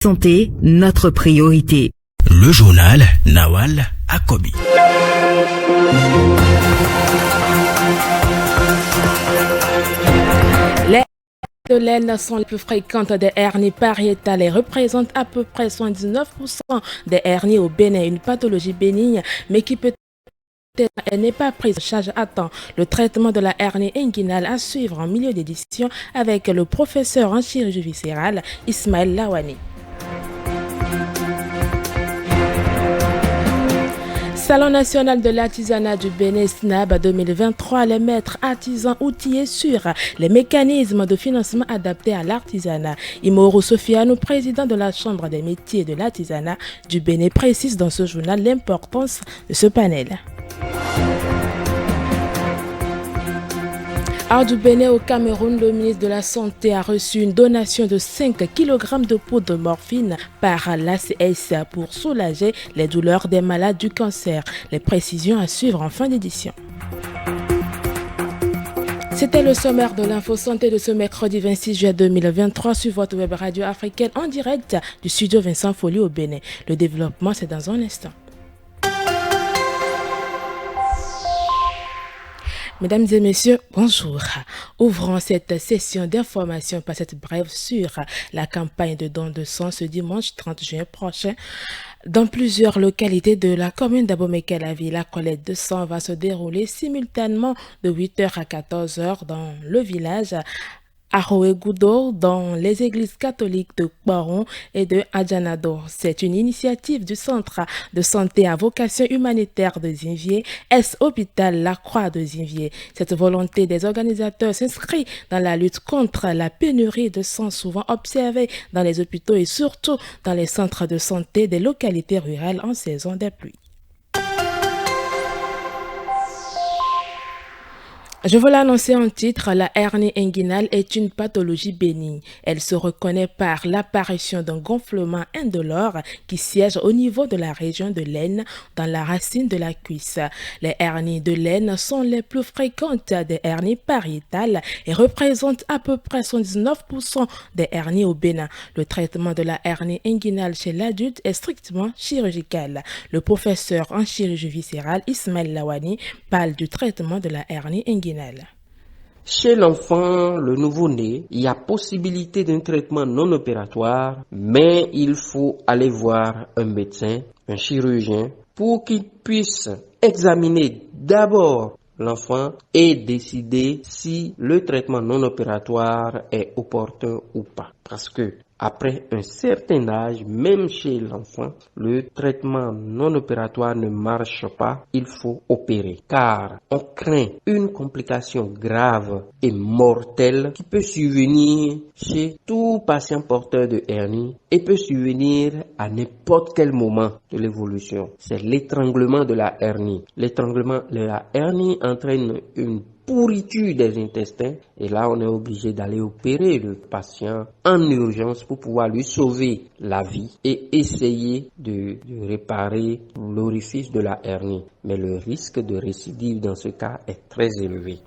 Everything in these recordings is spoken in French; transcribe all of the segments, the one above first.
Santé, notre priorité. Le journal Nawal Akobi. Les de laine sont les plus fréquentes des hernies pariétales et représentent à peu près 79% des hernies au Bénin, une pathologie bénigne mais qui peut elle n'est pas prise en charge à temps. Le traitement de la hernie inguinale à suivre en milieu d'édition avec le professeur en chirurgie viscérale Ismaël Lawani. Salon national de l'artisanat du Bénin SNAB 2023, les maîtres artisans outillés sur les mécanismes de financement adaptés à l'artisanat. Imoro Sofianou, président de la Chambre des métiers de l'artisanat du Bénin, précise dans ce journal l'importance de ce panel. Hors du Bénin au Cameroun, le ministre de la Santé a reçu une donation de 5 kg de poudre de morphine par l'ACS pour soulager les douleurs des malades du cancer. Les précisions à suivre en fin d'édition. C'était le sommaire de l'info santé de ce mercredi 26 juillet 2023 sur votre web radio africaine en direct du studio Vincent Folly au Bénin. Le développement, c'est dans un instant. Mesdames et messieurs, bonjour. Ouvrons cette session d'information par cette brève sur la campagne de don de sang ce dimanche 30 juin prochain. Dans plusieurs localités de la commune d'Abomey-Calavi, la collecte de sang va se dérouler simultanément de 8h à 14h dans le village Aroegoudo, dans les églises catholiques de Kbaron et de Adjanado. C'est une initiative du Centre de santé à vocation humanitaire de Zinvier, S-Hôpital La Croix de Zinvier. Cette volonté des organisateurs s'inscrit dans la lutte contre la pénurie de sang souvent observée dans les hôpitaux et surtout dans les centres de santé des localités rurales en saison des pluies. Je vous l'annoncer en titre, la hernie inguinale est une pathologie bénigne. Elle se reconnaît par l'apparition d'un gonflement indolore qui siège au niveau de la région de l'aine dans la racine de la cuisse. Les hernies de l'aine sont les plus fréquentes des hernies pariétales et représentent à peu près 79% des hernies au Bénin. Le traitement de la hernie inguinale chez l'adulte est strictement chirurgical. Le professeur en chirurgie viscérale Ismaël Lawani parle du traitement de la hernie inguinale. Chez l'enfant, le nouveau-né, il y a possibilité d'un traitement non opératoire, mais il faut aller voir un médecin, un chirurgien, pour qu'il puisse examiner d'abord l'enfant et décider si le traitement non opératoire est opportun ou pas. Parce que après un certain âge, même chez l'enfant, le traitement non opératoire ne marche pas, il faut opérer. Car on craint une complication grave et mortelle qui peut survenir chez tout patient porteur de hernie et peut survenir à n'importe quel moment de l'évolution. C'est l'étranglement de la hernie. L'étranglement de la hernie entraîne une pourriture des intestins et là on est obligé d'aller opérer le patient en urgence pour pouvoir lui sauver la vie et essayer de réparer l'orifice de la hernie. Mais le risque de récidive dans ce cas est très élevé.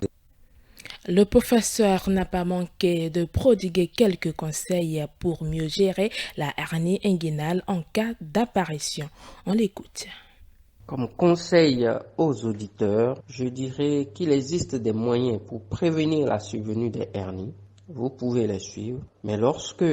Le professeur n'a pas manqué de prodiguer quelques conseils pour mieux gérer la hernie inguinale en cas d'apparition. On l'écoute. Comme conseil aux auditeurs, je dirais qu'il existe des moyens pour prévenir la survenue des hernies. Vous pouvez les suivre, mais lorsque,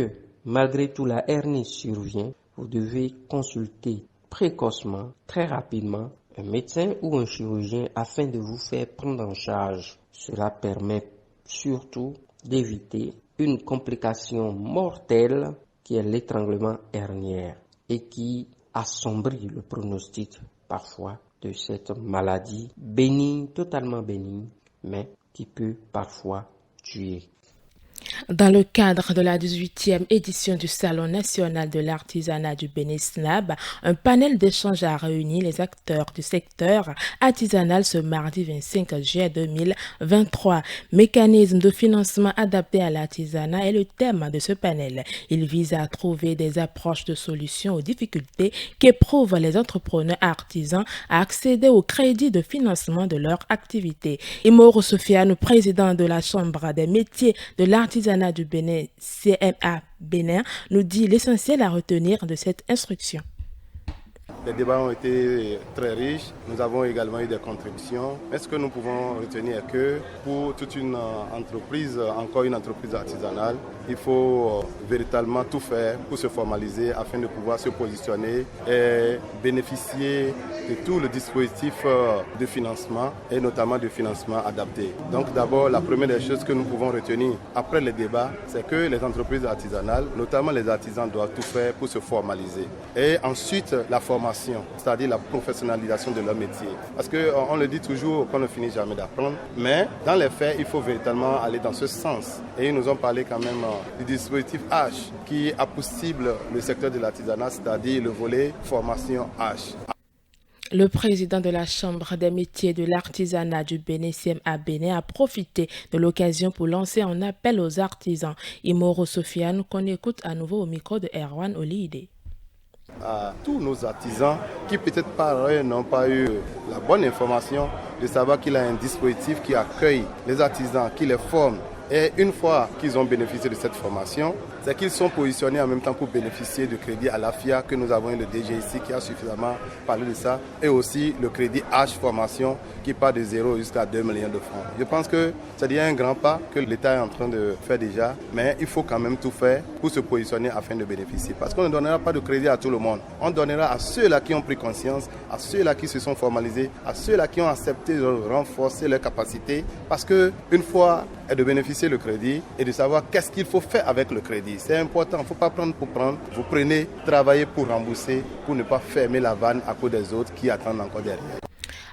malgré tout, la hernie survient, vous devez consulter précocement, très rapidement, un médecin ou un chirurgien afin de vous faire prendre en charge. Cela permet surtout d'éviter une complication mortelle qui est l'étranglement herniaire et qui assombrit le pronostic parfois de cette maladie bénigne, totalement bénigne, mais qui peut parfois tuer. Dans le cadre de la 18e édition du Salon national de l'artisanat du Bénin SNAB, un panel d'échange a réuni les acteurs du secteur artisanal ce mardi 25 juillet 2023. Mécanisme de financement adapté à l'artisanat est le thème de ce panel. Il vise à trouver des approches de solutions aux difficultés qu'éprouvent les entrepreneurs artisans à accéder au crédit de financement de leur activité. Imoro Sofianou, président de la Chambre des métiers de l'artisanat l'artisanat du Bénin, CMA Bénin, nous dit l'essentiel à retenir de cette instruction. Les débats ont été très riches. Nous avons également eu des contributions. Mais ce que nous pouvons retenir est que pour toute une entreprise, encore une entreprise artisanale, il faut véritablement tout faire pour se formaliser afin de pouvoir se positionner et bénéficier de tout le dispositif de financement et notamment de financement adapté. Donc d'abord, la première des choses que nous pouvons retenir après les débats, c'est que les entreprises artisanales, notamment les artisans, doivent tout faire pour se formaliser. Et ensuite, la formation, c'est-à-dire la professionnalisation de leur métier. Parce qu'on le dit toujours qu'on ne finit jamais d'apprendre, mais dans les faits, il faut véritablement aller dans ce sens. Et ils nous ont parlé quand même du dispositif H qui a possible le secteur de l'artisanat, c'est-à-dire le volet formation H. Le président de la Chambre des métiers de l'artisanat du Bénin, CMA Bénin, a profité de l'occasion pour lancer un appel aux artisans. Imoro Sofiane, qu'on écoute à nouveau au micro de Erwan Olide. À tous nos artisans qui peut-être par eux n'ont pas eu la bonne information de savoir qu'il y a un dispositif qui accueille les artisans, qui les forme. Et une fois qu'ils ont bénéficié de cette formation, c'est qu'ils sont positionnés en même temps pour bénéficier du crédit à l'AFIA que nous avons eu le DG ici qui a suffisamment parlé de ça, et aussi le crédit H formation qui part de 0 jusqu'à 2 millions de francs. Je pense que c'est déjà un grand pas que l'État est en train de faire déjà, mais il faut quand même tout faire pour se positionner afin de bénéficier. Parce qu'on ne donnera pas de crédit à tout le monde. On donnera à ceux-là qui ont pris conscience, à ceux-là qui se sont formalisés, à ceux-là qui ont accepté de renforcer leurs capacités. Parce qu'une fois est de bénéficier le crédit et de savoir qu'est-ce qu'il faut faire avec le crédit. C'est important, il ne faut pas prendre pour prendre. Vous prenez, travaillez pour rembourser, pour ne pas fermer la vanne à cause des autres qui attendent encore derrière.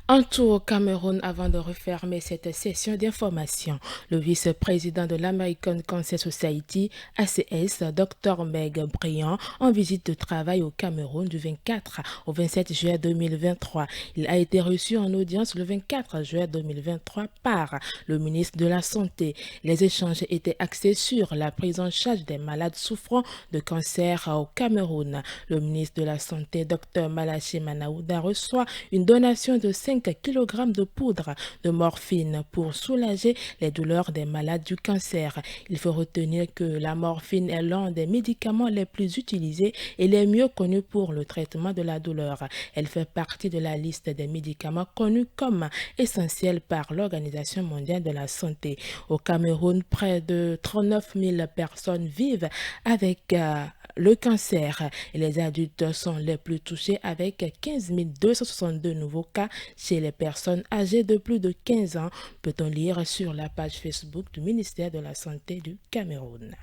Un tour au Cameroun avant de refermer cette session d'information. Le vice-président de l'American Cancer Society, ACS, Dr Meg Briand, en visite de travail au Cameroun du 24 au 27 juillet 2023. Il a été reçu en audience le 24 juillet 2023 par le ministre de la Santé. Les échanges étaient axés sur la prise en charge des malades souffrant de cancer au Cameroun. Le ministre de la Santé, Dr Malachi Manaouda, reçoit une donation de 5 kg de poudre de morphine pour soulager les douleurs des malades du cancer. Il faut retenir que la morphine est l'un des médicaments les plus utilisés et les mieux connus pour le traitement de la douleur. Elle fait partie de la liste des médicaments connus comme essentiels par l'Organisation mondiale de la santé. Au Cameroun, près de 39 000 personnes vivent avec le cancer et les adultes sont les plus touchés avec 15 262 nouveaux cas chez les personnes âgées de plus de 15 ans, peut-on lire sur la page Facebook du ministère de la Santé du Cameroun.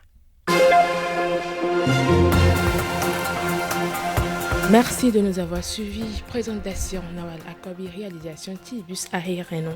Merci de nous avoir suivis. Présentation Nawal Akobi, réalisation Tibus Ahireno.